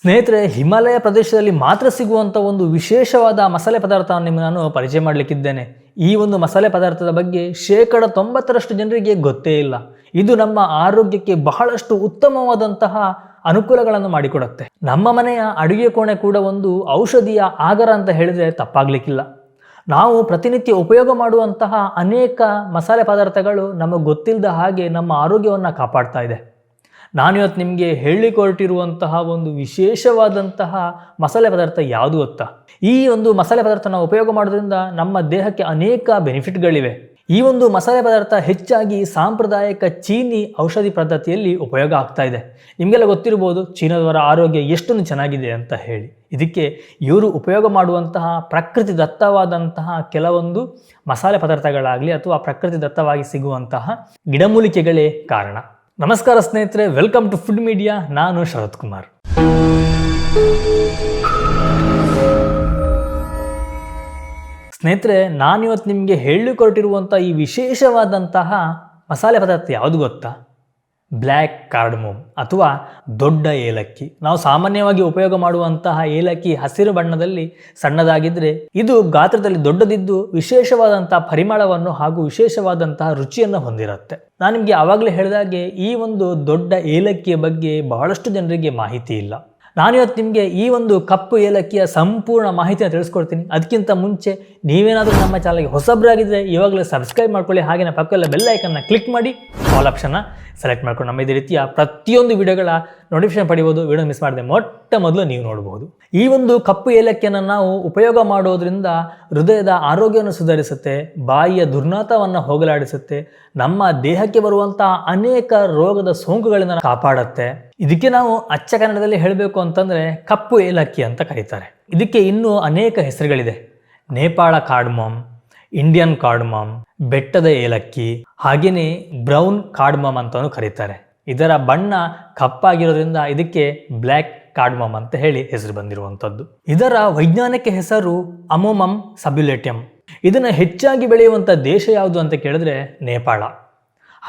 ಸ್ನೇಹಿತರೆ, ಹಿಮಾಲಯ ಪ್ರದೇಶದಲ್ಲಿ ಮಾತ್ರ ಸಿಗುವಂಥ ಒಂದು ವಿಶೇಷವಾದ ಮಸಾಲೆ ಪದಾರ್ಥವನ್ನು ನಿಮಗೆ ನಾನು ಪರಿಚಯ ಮಾಡಲಿಕ್ಕಿದ್ದೇನೆ. ಈ ಒಂದು ಮಸಾಲೆ ಪದಾರ್ಥದ ಬಗ್ಗೆ 90% ಜನರಿಗೆ ಗೊತ್ತೇ ಇಲ್ಲ. ಇದು ನಮ್ಮ ಆರೋಗ್ಯಕ್ಕೆ ಬಹಳಷ್ಟು ಉತ್ತಮವಾದಂತಹ ಅನುಕೂಲಗಳನ್ನು ಮಾಡಿಕೊಡುತ್ತೆ. ನಮ್ಮ ಮನೆಯ ಅಡುಗೆ ಕೋಣೆ ಕೂಡ ಒಂದು ಔಷಧಿಯ ಆಗರ ಅಂತ ಹೇಳಿದರೆ ತಪ್ಪಾಗಲಿಕ್ಕಿಲ್ಲ. ನಾವು ಪ್ರತಿನಿತ್ಯ ಉಪಯೋಗ ಮಾಡುವಂತಹ ಅನೇಕ ಮಸಾಲೆ ಪದಾರ್ಥಗಳು ನಮಗೆ ಗೊತ್ತಿಲ್ಲದ ಹಾಗೆ ನಮ್ಮ ಆರೋಗ್ಯವನ್ನು ಕಾಪಾಡ್ತಾ ಇದೆ. ನಾನಿವತ್ತು ನಿಮಗೆ ಹೇಳಿಕೊಟ್ಟಿರುವಂತಹ ಒಂದು ವಿಶೇಷವಾದಂತಹ ಮಸಾಲೆ ಪದಾರ್ಥ ಯಾವುದು ಗೊತ್ತಾ? ಈ ಒಂದು ಮಸಾಲೆ ಪದಾರ್ಥ ನಾವು ಉಪಯೋಗ ಮಾಡೋದ್ರಿಂದ ನಮ್ಮ ದೇಹಕ್ಕೆ ಅನೇಕ ಬೆನಿಫಿಟ್ಗಳಿವೆ. ಈ ಒಂದು ಮಸಾಲೆ ಪದಾರ್ಥ ಹೆಚ್ಚಾಗಿ ಸಾಂಪ್ರದಾಯಿಕ ಚೀನಿ ಔಷಧಿ ಪದ್ಧತಿಯಲ್ಲಿ ಉಪಯೋಗ ಆಗ್ತಾ ಇದೆ. ನಿಮಗೆಲ್ಲ ಗೊತ್ತಿರ್ಬೋದು ಚೀನಾದವರ ಆರೋಗ್ಯ ಎಷ್ಟೊಂದು ಚೆನ್ನಾಗಿದೆ ಅಂತ ಹೇಳಿ. ಇದಕ್ಕೆ ಇವರು ಉಪಯೋಗ ಮಾಡುವಂತಹ ಪ್ರಕೃತಿ ದತ್ತವಾದಂತಹ ಕೆಲವೊಂದು ಮಸಾಲೆ ಪದಾರ್ಥಗಳಾಗಲಿ ಅಥವಾ ಪ್ರಕೃತಿ ದತ್ತವಾಗಿ ಸಿಗುವಂತಹ ಗಿಡಮೂಲಿಕೆಗಳೇ ಕಾರಣ. ನಮಸ್ಕಾರ ಸ್ನೇಹಿತರೆ, ವೆಲ್ಕಮ್ ಟು ಫುಡ್ ಮೀಡಿಯಾ. ನಾನು ಶರತ್ ಕುಮಾರ್. ಸ್ನೇಹಿತರೆ, ನಾನಿವತ್ತು ನಿಮಗೆ ಹೇಳಿಕೊಟ್ಟಿರುವಂಥ ಈ ವಿಶೇಷವಾದಂತಹ ಮಸಾಲೆ ಪದಾರ್ಥ ಯಾವುದು ಗೊತ್ತಾ? ಬ್ಲ್ಯಾಕ್ ಕಾರ್ಡಮಮ್ ಅಥವಾ ದೊಡ್ಡ ಏಲಕ್ಕಿ. ನಾವು ಸಾಮಾನ್ಯವಾಗಿ ಉಪಯೋಗ ಮಾಡುವಂತಹ ಏಲಕ್ಕಿ ಹಸಿರು ಬಣ್ಣದಲ್ಲಿ ಸಣ್ಣದಾಗಿದ್ದರೆ ಇದು ಗಾತ್ರದಲ್ಲಿ ದೊಡ್ಡದಿದ್ದು ವಿಶೇಷವಾದಂತಹ ಪರಿಮಳವನ್ನು ಹಾಗೂ ವಿಶೇಷವಾದಂತಹ ರುಚಿಯನ್ನು ಹೊಂದಿರುತ್ತೆ. ನಾನು ನಿಮಗೆ ಆವಾಗಲೇ ಹೇಳಿದಾಗೆ ಈ ಒಂದು ದೊಡ್ಡ ಏಲಕ್ಕಿಯ ಬಗ್ಗೆ ಬಹಳಷ್ಟು ಜನರಿಗೆ ಮಾಹಿತಿ ಇಲ್ಲ. ನಾನಿವತ್ತು ನಿಮಗೆ ಈ ಒಂದು ಕಪ್ಪು ಏಲಕ್ಕಿಯ ಸಂಪೂರ್ಣ ಮಾಹಿತಿಯನ್ನು ತಿಳಿಸ್ಕೊಡ್ತೀನಿ. ಅದಕ್ಕಿಂತ ಮುಂಚೆ ನೀವೇನಾದರೂ ನಮ್ಮ ಚಾನಲ್ಗೆ ಹೊಸಬ್ರಾಗಿದ್ದರೆ ಇವಾಗಲೇ ಸಬ್ಸ್ಕ್ರೈಬ್ ಮಾಡ್ಕೊಳ್ಳಿ. ಹಾಗೆಯೇ ಪಕ್ಕದಲ್ಲೇ ಬೆಲ್ ಐಕನ್ನ ಕ್ಲಿಕ್ ಮಾಡಿ ಆಲ್ ಆಪ್ಷನ್ನ ಸೆಲೆಕ್ಟ್ ಮಾಡ್ಕೊಂಡು ನಮ್ಮ ಇದೇ ರೀತಿಯ ಪ್ರತಿಯೊಂದು ವಿಡಿಯೋಗಳ ನೋಟಿಫಿಕೇಶನ್ ಪಡೆಯಬಹುದು. ವಿಡಿಯೋ ಮಿಸ್ ಮಾಡದೆ ಮೊಟ್ಟ ಮೊದಲು ನೀವು ನೋಡಬಹುದು. ಈ ಒಂದು ಕಪ್ಪು ಏಲಕ್ಕಿಯನ್ನು ನಾವು ಉಪಯೋಗ ಮಾಡೋದ್ರಿಂದ ಹೃದಯದ ಆರೋಗ್ಯವನ್ನು ಸುಧಾರಿಸುತ್ತೆ, ಬಾಯಿಯ ದುರ್ನಾತವನ್ನು ಹೋಗಲಾಡಿಸುತ್ತೆ, ನಮ್ಮ ದೇಹಕ್ಕೆ ಬರುವಂತಹ ಅನೇಕ ರೋಗದ ಸೋಂಕುಗಳಿಂದ ಕಾಪಾಡುತ್ತೆ. ಇದಕ್ಕೆ ನಾವು ಅಚ್ಚ ಕನ್ನಡದಲ್ಲಿ ಹೇಳಬೇಕು ಅಂತಂದರೆ ಕಪ್ಪು ಏಲಕ್ಕಿ ಅಂತ ಕರೀತಾರೆ. ಇದಕ್ಕೆ ಇನ್ನೂ ಅನೇಕ ಹೆಸರುಗಳಿದೆ. ನೇಪಾಳ ಕಾರ್ಡಮಮ್, ಇಂಡಿಯನ್ ಕಾರ್ಡಮಮ್, ಬೆಟ್ಟದ ಏಲಕ್ಕಿ, ಹಾಗೆಯೇ ಬ್ರೌನ್ ಕಾರ್ಡಮಮ್ ಅಂತಲೂ ಕರೀತಾರೆ. ಇದರ ಬಣ್ಣ ಕಪ್ಪಾಗಿರೋದ್ರಿಂದ ಇದಕ್ಕೆ ಬ್ಲ್ಯಾಕ್ ಕಾರ್ಡಮಮ್ ಅಂತ ಹೇಳಿ ಹೆಸರು ಬಂದಿರುವಂಥದ್ದು. ಇದರ ವೈಜ್ಞಾನಿಕ ಹೆಸರು ಅಮೋಮಮ್ ಸಬ್ಯುಲೇಟಿಯಮ್. ಇದನ್ನು ಹೆಚ್ಚಾಗಿ ಬೆಳೆಯುವಂಥ ದೇಶ ಯಾವುದು ಅಂತ ಕೇಳಿದ್ರೆ ನೇಪಾಳ,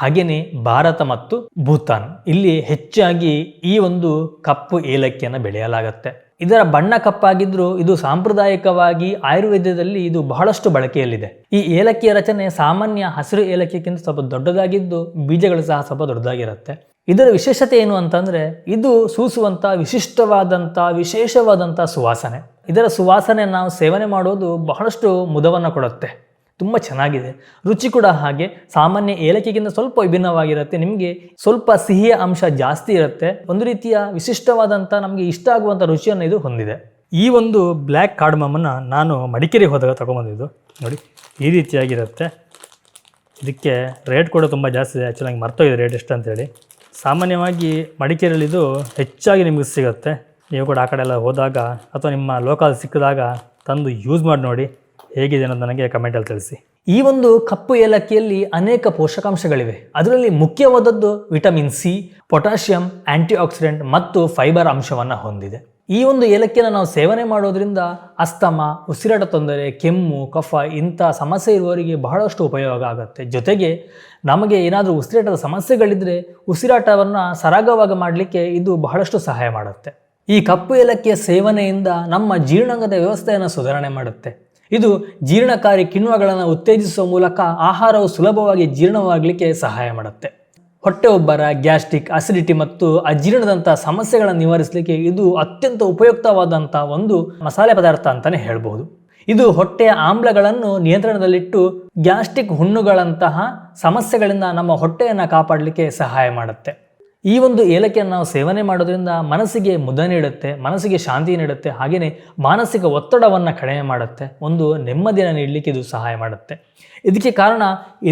ಹಾಗೆಯೇ ಭಾರತ ಮತ್ತು ಭೂತಾನ್. ಇಲ್ಲಿ ಹೆಚ್ಚಾಗಿ ಈ ಒಂದು ಕಪ್ಪು ಏಲಕ್ಕಿಯನ್ನು ಬೆಳೆಯಲಾಗತ್ತೆ. ಇದರ ಬಣ್ಣ ಕಪ್ಪಾಗಿದ್ರೂ ಇದು ಸಾಂಪ್ರದಾಯಿಕವಾಗಿ ಆಯುರ್ವೇದದಲ್ಲಿ ಇದು ಬಹಳಷ್ಟು ಬಳಕೆಯಲ್ಲಿದೆ. ಈ ಏಲಕ್ಕಿಯ ರಚನೆ ಸಾಮಾನ್ಯ ಹಸಿರು ಏಲಕ್ಕಿಗಿಂತ ಸ್ವಲ್ಪ ದೊಡ್ಡದಾಗಿದ್ದು ಬೀಜಗಳು ಸಹ ಸ್ವಲ್ಪ ದೊಡ್ಡದಾಗಿರುತ್ತೆ. ಇದರ ವಿಶೇಷತೆ ಏನು ಅಂತಂದರೆ ಇದು ಸೂಸುವಂಥ ವಿಶೇಷವಾದಂಥ ಸುವಾಸನೆ. ಇದರ ಸುವಾಸನೆ ನಾವು ಸೇವನೆ ಮಾಡೋದು ಬಹಳಷ್ಟು ಮುದವನ್ನು ಕೊಡುತ್ತೆ. ತುಂಬ ಚೆನ್ನಾಗಿದೆ. ರುಚಿ ಕೂಡ ಹಾಗೆ ಸಾಮಾನ್ಯ ಏಲಕ್ಕಿಗಿಂತ ಸ್ವಲ್ಪ ವಿಭಿನ್ನವಾಗಿರುತ್ತೆ. ನಿಮಗೆ ಸ್ವಲ್ಪ ಸಿಹಿಯ ಅಂಶ ಜಾಸ್ತಿ ಇರುತ್ತೆ. ಒಂದು ರೀತಿಯ ವಿಶಿಷ್ಟವಾದಂಥ ನಮಗೆ ಇಷ್ಟ ಆಗುವಂಥ ರುಚಿಯನ್ನು ಇದು ಹೊಂದಿದೆ. ಈ ಒಂದು ಬ್ಲ್ಯಾಕ್ ಕಾರ್ಡಮಮ್ಮನ್ನು ನಾನು ಮಡಿಕೇರಿ ಹೋದಾಗ ತಗೊಂಬಂದಿದ್ದು. ನೋಡಿ, ಈ ರೀತಿಯಾಗಿರುತ್ತೆ. ಇದಕ್ಕೆ ರೇಟ್ ಕೂಡ ತುಂಬ ಜಾಸ್ತಿ ಇದೆ. ಆ್ಯಕ್ಚುಲಿ ನಂಗೆ ಮರ್ತೋಗಿದೆ ರೇಟ್ ಎಷ್ಟು ಅಂತೇಳಿ. ಸಾಮಾನ್ಯವಾಗಿ ಮಡಿಕೇರಿಯಲ್ಲಿ ಇದು ಹೆಚ್ಚಾಗಿ ನಿಮಗೆ ಸಿಗುತ್ತೆ. ನೀವು ಕೂಡ ಆ ಕಡೆ ಎಲ್ಲ ಹೋದಾಗ ಅಥವಾ ನಿಮ್ಮ ಲೋಕಲ್ ಸಿಕ್ಕಿದಾಗ ತಂದು ಯೂಸ್ ಮಾಡಿ ನೋಡಿ ಹೇಗಿದೆ ಅನ್ನೋದು ನನಗೆ ಕಮೆಂಟಲ್ಲಿ ತಿಳಿಸಿ. ಈ ಒಂದು ಕಪ್ಪು ಏಲಕ್ಕಿಯಲ್ಲಿ ಅನೇಕ ಪೋಷಕಾಂಶಗಳಿವೆ. ಅದರಲ್ಲಿ ಮುಖ್ಯವಾದದ್ದು vitamin C, potassium, antioxidant ಮತ್ತು ಫೈಬರ್ ಅಂಶವನ್ನು ಹೊಂದಿದೆ. ಈ ಒಂದು ಏಲಕ್ಕಿಯನ್ನು ನಾವು ಸೇವನೆ ಮಾಡೋದ್ರಿಂದ ಅಸ್ತಮ, ಉಸಿರಾಟ ತೊಂದರೆ, ಕೆಮ್ಮು, ಕಫ ಇಂಥ ಸಮಸ್ಯೆ ಇರುವವರಿಗೆ ಬಹಳಷ್ಟು ಉಪಯೋಗ ಆಗುತ್ತೆ. ಜೊತೆಗೆ ನಮಗೆ ಏನಾದರೂ ಉಸಿರಾಟದ ಸಮಸ್ಯೆಗಳಿದ್ದರೆ ಉಸಿರಾಟವನ್ನು ಸರಾಗವಾಗಿ ಮಾಡಲಿಕ್ಕೆ ಇದು ಬಹಳಷ್ಟು ಸಹಾಯ ಮಾಡುತ್ತೆ. ಈ ಕಪ್ಪು ಏಲಕ್ಕಿಯ ಸೇವನೆಯಿಂದ ನಮ್ಮ ಜೀರ್ಣಾಂಗದ ವ್ಯವಸ್ಥೆಯನ್ನು ಸುಧಾರಣೆ ಮಾಡುತ್ತೆ. ಇದು ಜೀರ್ಣಕಾರಿ ಕಿಣ್ವಗಳನ್ನು ಉತ್ತೇಜಿಸುವ ಮೂಲಕ ಆಹಾರವು ಸುಲಭವಾಗಿ ಜೀರ್ಣವಾಗಲಿಕ್ಕೆ ಸಹಾಯ ಮಾಡುತ್ತೆ. ಹೊಟ್ಟೆ ಉಬ್ಬರ, ಗ್ಯಾಸ್ಟ್ರಿಕ್, ಅಸಿಡಿಟಿ ಮತ್ತು ಅಜೀರ್ಣದಂಥ ಸಮಸ್ಯೆಗಳನ್ನು ನಿವಾರಿಸಲಿಕ್ಕೆ ಇದು ಅತ್ಯಂತ ಉಪಯುಕ್ತವಾದಂಥ ಒಂದು ಮಸಾಲೆ ಪದಾರ್ಥ ಅಂತಲೇ ಹೇಳ್ಬೋದು. ಇದು ಹೊಟ್ಟೆಯ ಆಮ್ಲಗಳನ್ನು ನಿಯಂತ್ರಣದಲ್ಲಿಟ್ಟು ಗ್ಯಾಸ್ಟ್ರಿಕ್ ಹುಣ್ಣುಗಳಂತಹ ಸಮಸ್ಯೆಗಳಿಂದ ನಮ್ಮ ಹೊಟ್ಟೆಯನ್ನು ಕಾಪಾಡಲಿಕ್ಕೆ ಸಹಾಯ ಮಾಡುತ್ತೆ. ಈ ಒಂದು ಏಲಕ್ಕಿಯನ್ನು ನಾವು ಸೇವನೆ ಮಾಡೋದ್ರಿಂದ ಮನಸ್ಸಿಗೆ ಮುದ ನೀಡುತ್ತೆ, ಮನಸ್ಸಿಗೆ ಶಾಂತಿ ನೀಡುತ್ತೆ, ಹಾಗೆಯೇ ಮಾನಸಿಕ ಒತ್ತಡವನ್ನು ಕಡಿಮೆ ಮಾಡುತ್ತೆ, ಒಂದು ನೆಮ್ಮದಿಯನ್ನು ನೀಡಲಿಕ್ಕೆ ಇದು ಸಹಾಯ ಮಾಡುತ್ತೆ. ಇದಕ್ಕೆ ಕಾರಣ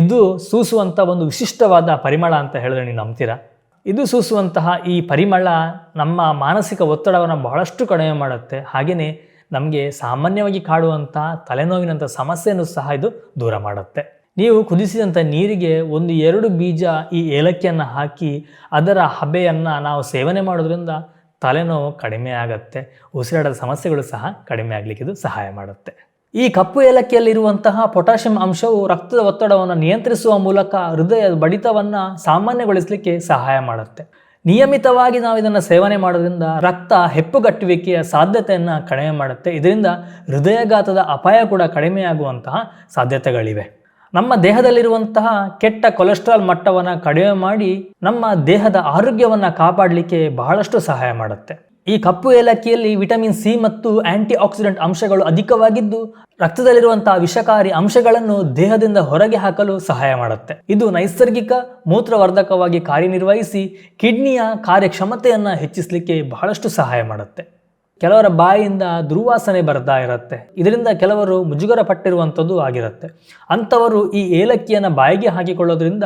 ಇದು ಸೂಸುವಂಥ ಒಂದು ವಿಶಿಷ್ಟವಾದ ಪರಿಮಳ ಅಂತ ಹೇಳಿದ್ರೆ ನೀವು ನಂಬ್ತೀರಾ? ಇದು ಸೂಸುವಂತಹ ಈ ಪರಿಮಳ ನಮ್ಮ ಮಾನಸಿಕ ಒತ್ತಡವನ್ನು ಬಹಳಷ್ಟು ಕಡಿಮೆ ಮಾಡುತ್ತೆ. ಹಾಗೆಯೇ ನಮಗೆ ಸಾಮಾನ್ಯವಾಗಿ ಕಾಡುವಂಥ ತಲೆನೋವಿನಂಥ ಸಮಸ್ಯೆಯನ್ನು ಸಹ ಇದು ದೂರ ಮಾಡುತ್ತೆ. ನೀವು ಕುದಿಸಿದಂಥ ನೀರಿಗೆ 1-2 ಬೀಜ ಈ ಏಲಕ್ಕಿಯನ್ನು ಹಾಕಿ ಅದರ ಹಬೆಯನ್ನು ನಾವು ಸೇವನೆ ಮಾಡೋದ್ರಿಂದ ತಲೆನೋವು ಕಡಿಮೆ ಆಗುತ್ತೆ, ಉಸಿರಾಟದ ಸಮಸ್ಯೆಗಳು ಸಹ ಕಡಿಮೆ ಆಗಲಿಕ್ಕೆ ಇದು ಸಹಾಯ ಮಾಡುತ್ತೆ. ಈ ಕಪ್ಪು ಏಲಕ್ಕಿಯಲ್ಲಿರುವಂತಹ ಪೊಟ್ಯಾಷಿಯಂ ಅಂಶವು ರಕ್ತದ ಒತ್ತಡವನ್ನು ನಿಯಂತ್ರಿಸುವ ಮೂಲಕ ಹೃದಯ ಬಡಿತವನ್ನು ಸಾಮಾನ್ಯಗೊಳಿಸಲಿಕ್ಕೆ ಸಹಾಯ ಮಾಡುತ್ತೆ. ನಿಯಮಿತವಾಗಿ ನಾವು ಇದನ್ನು ಸೇವನೆ ಮಾಡೋದ್ರಿಂದ ರಕ್ತ ಹೆಪ್ಪುಗಟ್ಟುವಿಕೆಯ ಸಾಧ್ಯತೆಯನ್ನು ಕಡಿಮೆ ಮಾಡುತ್ತೆ. ಇದರಿಂದ ಹೃದಯಾಘಾತದ ಅಪಾಯ ಕೂಡ ಕಡಿಮೆಯಾಗುವಂತಹ ಸಾಧ್ಯತೆಗಳಿವೆ. ನಮ್ಮ ದೇಹದಲ್ಲಿರುವಂತಹ ಕೆಟ್ಟ ಕೊಲೆಸ್ಟ್ರಾಲ್ ಮಟ್ಟವನ್ನು ಕಡಿಮೆ ಮಾಡಿ ನಮ್ಮ ದೇಹದ ಆರೋಗ್ಯವನ್ನು ಕಾಪಾಡಲಿಕ್ಕೆ ಬಹಳಷ್ಟು ಸಹಾಯ ಮಾಡುತ್ತೆ. ಈ ಕಪ್ಪು ಏಲಕ್ಕಿಯಲ್ಲಿ ವಿಟಮಿನ್ ಸಿ ಮತ್ತು ಆಂಟಿ ಆಕ್ಸಿಡೆಂಟ್ ಅಂಶಗಳು ಅಧಿಕವಾಗಿದ್ದು ರಕ್ತದಲ್ಲಿರುವಂತಹ ವಿಷಕಾರಿ ಅಂಶಗಳನ್ನು ದೇಹದಿಂದ ಹೊರಗೆ ಹಾಕಲು ಸಹಾಯ ಮಾಡುತ್ತೆ. ಇದು ನೈಸರ್ಗಿಕ ಮೂತ್ರವರ್ಧಕವಾಗಿ ಕಾರ್ಯನಿರ್ವಹಿಸಿ ಕಿಡ್ನಿಯ ಕಾರ್ಯಕ್ಷಮತೆಯನ್ನು ಹೆಚ್ಚಿಸಲಿಕ್ಕೆ ಬಹಳಷ್ಟು ಸಹಾಯ ಮಾಡುತ್ತೆ. ಕೆಲವರ ಬಾಯಿಯಿಂದ ದುರ್ವಾಸನೆ ಬರ್ತಾ ಇರುತ್ತೆ. ಇದರಿಂದ ಕೆಲವರು ಮುಜುಗರ ಪಟ್ಟಿರುವಂಥದ್ದು ಆಗಿರುತ್ತೆ. ಅಂಥವರು ಈ ಏಲಕ್ಕಿಯನ್ನು ಬಾಯಿಗೆ ಹಾಕಿಕೊಳ್ಳೋದ್ರಿಂದ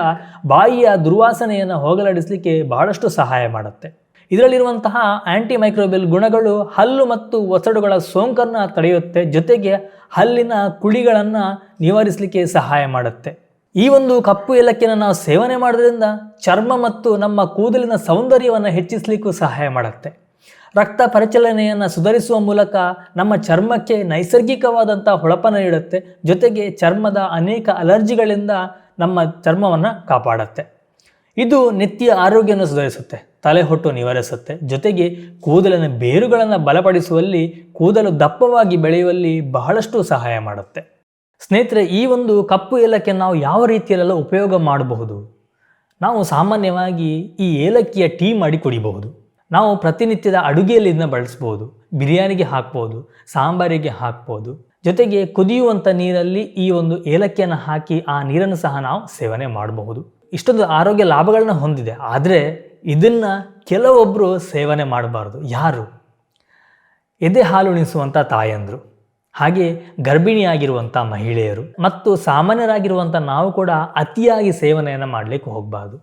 ಬಾಯಿಯ ದುರ್ವಾಸನೆಯನ್ನು ಹೋಗಲಾಡಿಸಲಿಕ್ಕೆ ಬಹಳಷ್ಟು ಸಹಾಯ ಮಾಡುತ್ತೆ. ಇದರಲ್ಲಿರುವಂತಹ ಆಂಟಿ ಮೈಕ್ರೋಬಿಯಲ್ ಗುಣಗಳು ಹಲ್ಲು ಮತ್ತು ಒಸಡುಗಳ ಸೋಂಕನ್ನು ತಡೆಯುತ್ತೆ. ಜೊತೆಗೆ ಹಲ್ಲಿನ ಕುಳಿಗಳನ್ನು ನಿವಾರಿಸಲಿಕ್ಕೆ ಸಹಾಯ ಮಾಡುತ್ತೆ. ಈ ಒಂದು ಕಪ್ಪು ಏಲಕ್ಕಿಯನ್ನು ನಾವು ಸೇವನೆ ಮಾಡೋದ್ರಿಂದ ಚರ್ಮ ಮತ್ತು ನಮ್ಮ ಕೂದಲಿನ ಸೌಂದರ್ಯವನ್ನು ಹೆಚ್ಚಿಸಲಿಕ್ಕೂ ಸಹಾಯ ಮಾಡುತ್ತೆ. ರಕ್ತ ಪರಿಚಲನೆಯನ್ನು ಸುಧಾರಿಸುವ ಮೂಲಕ ನಮ್ಮ ಚರ್ಮಕ್ಕೆ ನೈಸರ್ಗಿಕವಾದಂಥ ಹೊಳಪನ್ನು ನೀಡುತ್ತೆ. ಜೊತೆಗೆ ಚರ್ಮದ ಅನೇಕ ಅಲರ್ಜಿಗಳಿಂದ ನಮ್ಮ ಚರ್ಮವನ್ನು ಕಾಪಾಡುತ್ತೆ. ಇದು ನೆತ್ತಿಯ ಆರೋಗ್ಯವನ್ನು ಸುಧಾರಿಸುತ್ತೆ, ತಲೆಹೊಟ್ಟು ನಿವಾರಿಸುತ್ತೆ. ಜೊತೆಗೆ ಕೂದಲಿನ ಬೇರುಗಳನ್ನು ಬಲಪಡಿಸುವಲ್ಲಿ, ಕೂದಲು ದಪ್ಪವಾಗಿ ಬೆಳೆಯುವಲ್ಲಿ ಬಹಳಷ್ಟು ಸಹಾಯ ಮಾಡುತ್ತೆ. ಸ್ನೇಹಿತರೆ, ಈ ಒಂದು ಕಪ್ಪು ಏಲಕ್ಕಿಯನ್ನು ನಾವು ಯಾವ ರೀತಿಯಲ್ಲೆಲ್ಲ ಉಪಯೋಗ ಮಾಡಬಹುದು? ನಾವು ಸಾಮಾನ್ಯವಾಗಿ ಈ ಏಲಕ್ಕಿಯ ಟೀ ಮಾಡಿ ಕುಡಿಬಹುದು. ನಾವು ಪ್ರತಿನಿತ್ಯದ ಅಡುಗೆಯಲ್ಲಿ ಇದನ್ನ ಬಳಸ್ಬೋದು. ಬಿರಿಯಾನಿಗೆ ಹಾಕ್ಬೋದು, ಸಾಂಬಾರಿಗೆ ಹಾಕ್ಬೋದು. ಜೊತೆಗೆ ಕುದಿಯುವಂಥ ನೀರಲ್ಲಿ ಈ ಒಂದು ಏಲಕ್ಕಿಯನ್ನು ಹಾಕಿ ಆ ನೀರನ್ನು ಸಹ ನಾವು ಸೇವನೆ ಮಾಡಬಹುದು. ಇಷ್ಟೊಂದು ಆರೋಗ್ಯ ಲಾಭಗಳನ್ನ ಹೊಂದಿದೆ. ಆದರೆ ಇದನ್ನು ಕೆಲವೊಬ್ಬರು ಸೇವನೆ ಮಾಡಬಾರ್ದು. ಯಾರು? ಎದೆ ಹಾಲುಣಿಸುವಂಥ ತಾಯಂದರು, ಹಾಗೆ ಗರ್ಭಿಣಿಯಾಗಿರುವಂಥ ಮಹಿಳೆಯರು ಮತ್ತು ಸಾಮಾನ್ಯರಾಗಿರುವಂಥ ನಾವು ಕೂಡ ಅತಿಯಾಗಿ ಸೇವನೆಯನ್ನು ಮಾಡಲಿಕ್ಕೆ ಹೋಗಬಾರ್ದು.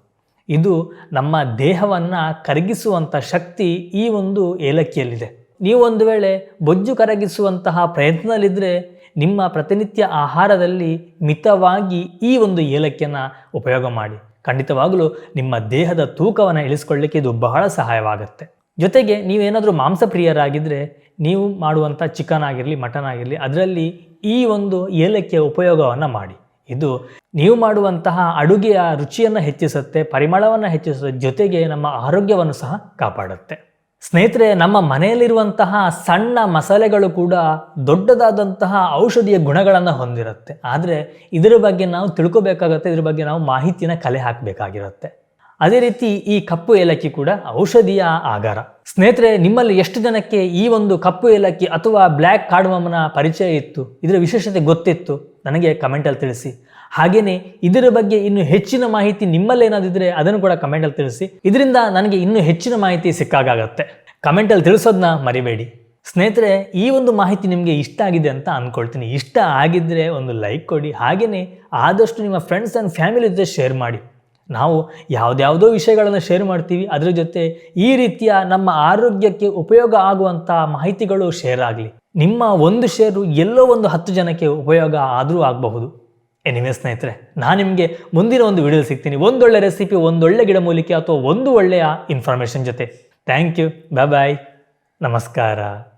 ಇದು ನಮ್ಮ ದೇಹವನ್ನು ಕರಗಿಸುವಂಥ ಶಕ್ತಿ ಈ ಒಂದು ಏಲಕ್ಕಿಯಲ್ಲಿದೆ. ನೀವು ಒಂದು ವೇಳೆ ಬೊಜ್ಜು ಕರಗಿಸುವಂತಹ ಪ್ರಯತ್ನದಲ್ಲಿದ್ದರೆ ನಿಮ್ಮ ಪ್ರತಿನಿತ್ಯ ಆಹಾರದಲ್ಲಿ ಮಿತವಾಗಿ ಈ ಒಂದು ಏಲಕ್ಕಿಯನ್ನು ಉಪಯೋಗ ಮಾಡಿ. ಖಂಡಿತವಾಗಲೂ ನಿಮ್ಮ ದೇಹದ ತೂಕವನ್ನು ಇಳಿಸ್ಕೊಳ್ಳಿಕ್ಕೆ ಇದು ಬಹಳ ಸಹಾಯವಾಗುತ್ತೆ. ಜೊತೆಗೆ ನೀವೇನಾದರೂ ಮಾಂಸಪ್ರಿಯರಾಗಿದ್ದರೆ ನೀವು ಮಾಡುವಂಥ ಚಿಕನ್ ಆಗಿರಲಿ, ಮಟನ್ ಆಗಿರಲಿ, ಅದರಲ್ಲಿ ಈ ಒಂದು ಏಲಕ್ಕಿಯ ಉಪಯೋಗವನ್ನು ಮಾಡಿ. ಇದು ನೀವು ಮಾಡುವಂತಹ ಅಡುಗೆಯ ರುಚಿಯನ್ನು ಹೆಚ್ಚಿಸುತ್ತೆ, ಪರಿಮಳವನ್ನು ಹೆಚ್ಚಿಸುತ್ತೆ. ಜೊತೆಗೆ ನಮ್ಮ ಆರೋಗ್ಯವನ್ನು ಸಹ ಕಾಪಾಡುತ್ತೆ. ಸ್ನೇಹಿತರೆ, ನಮ್ಮ ಮನೆಯಲ್ಲಿರುವಂತಹ ಸಣ್ಣ ಮಸಾಲೆಗಳು ಕೂಡ ದೊಡ್ಡದಾದಂತಹ ಔಷಧಿಯ ಗುಣಗಳನ್ನು ಹೊಂದಿರುತ್ತೆ. ಆದರೆ ಇದರ ಬಗ್ಗೆ ನಾವು ತಿಳ್ಕೊಬೇಕಾಗತ್ತೆ, ಇದ್ರ ಬಗ್ಗೆ ನಾವು ಮಾಹಿತಿನ ಕಲೆ ಹಾಕಬೇಕಾಗಿರುತ್ತೆ. ಅದೇ ರೀತಿ ಈ ಕಪ್ಪು ಏಲಕ್ಕಿ ಕೂಡ ಔಷಧಿಯ ಆಗಾರ. ಸ್ನೇಹಿತರೆ, ನಿಮ್ಮಲ್ಲಿ ಎಷ್ಟು ಜನಕ್ಕೆ ಈ ಒಂದು ಕಪ್ಪು ಏಲಕ್ಕಿ ಅಥವಾ ಬ್ಲ್ಯಾಕ್ ಕಾರ್ಡಮಮ್ನ ಪರಿಚಯ ಇತ್ತು, ಇದರ ವಿಶೇಷತೆ ಗೊತ್ತಿತ್ತು? ನನಗೆ ಕಮೆಂಟಲ್ಲಿ ತಿಳಿಸಿ. ಹಾಗೆಯೇ ಇದರ ಬಗ್ಗೆ ಇನ್ನೂ ಹೆಚ್ಚಿನ ಮಾಹಿತಿ ನಿಮ್ಮಲ್ಲಿ ಏನಾದಿದ್ರೆ ಅದನ್ನು ಕೂಡ ಕಮೆಂಟಲ್ಲಿ ತಿಳಿಸಿ. ಇದರಿಂದ ನನಗೆ ಇನ್ನೂ ಹೆಚ್ಚಿನ ಮಾಹಿತಿ ಸಿಕ್ಕಾಗತ್ತೆ. ಕಮೆಂಟಲ್ಲಿ ತಿಳಿಸೋದನ್ನ ಮರಿಬೇಡಿ. ಸ್ನೇಹಿತರೆ, ಈ ಒಂದು ಮಾಹಿತಿ ನಿಮಗೆ ಇಷ್ಟ ಆಗಿದೆ ಅಂತ ಅಂದ್ಕೊಳ್ತೀನಿ. ಇಷ್ಟ ಆಗಿದ್ದರೆ ಒಂದು ಲೈಕ್ ಕೊಡಿ. ಹಾಗೆಯೇ ಆದಷ್ಟು ನಿಮ್ಮ ಫ್ರೆಂಡ್ಸ್ ಆ್ಯಂಡ್ ಫ್ಯಾಮಿಲಿ ಜೊತೆ ಶೇರ್ ಮಾಡಿ. ನಾವು ಯಾವುದ್ಯಾವುದೋ ವಿಷಯಗಳನ್ನು ಶೇರ್ ಮಾಡ್ತೀವಿ, ಅದರ ಜೊತೆ ಈ ರೀತಿಯ ನಮ್ಮ ಆರೋಗ್ಯಕ್ಕೆ ಉಪಯೋಗ ಆಗುವಂಥ ಮಾಹಿತಿಗಳು ಶೇರ್ ಆಗಲಿ. ನಿಮ್ಮ ಒಂದು ಶೇರು ಎಲ್ಲೋ ಒಂದು 10 ಜನಕ್ಕೆ ಉಪಯೋಗ ಆದರೂ ಆಗಬಹುದು. ಎನಿವೆ ಸ್ನೇಹಿತರೆ, ನಾನು ನಿಮಗೆ ಮುಂದಿನ ಒಂದು ವಿಡಿಯೋ ಸಿಗ್ತೀನಿ, ಒಂದೊಳ್ಳೆ ರೆಸಿಪಿ, ಒಂದೊಳ್ಳೆ ಗಿಡಮೂಲಿಕೆ ಅಥವಾ ಒಂದು ಒಳ್ಳೆಯ ಇನ್ಫಾರ್ಮೇಷನ್ ಜೊತೆ. Thank you. Bye bye. ನಮಸ್ಕಾರ.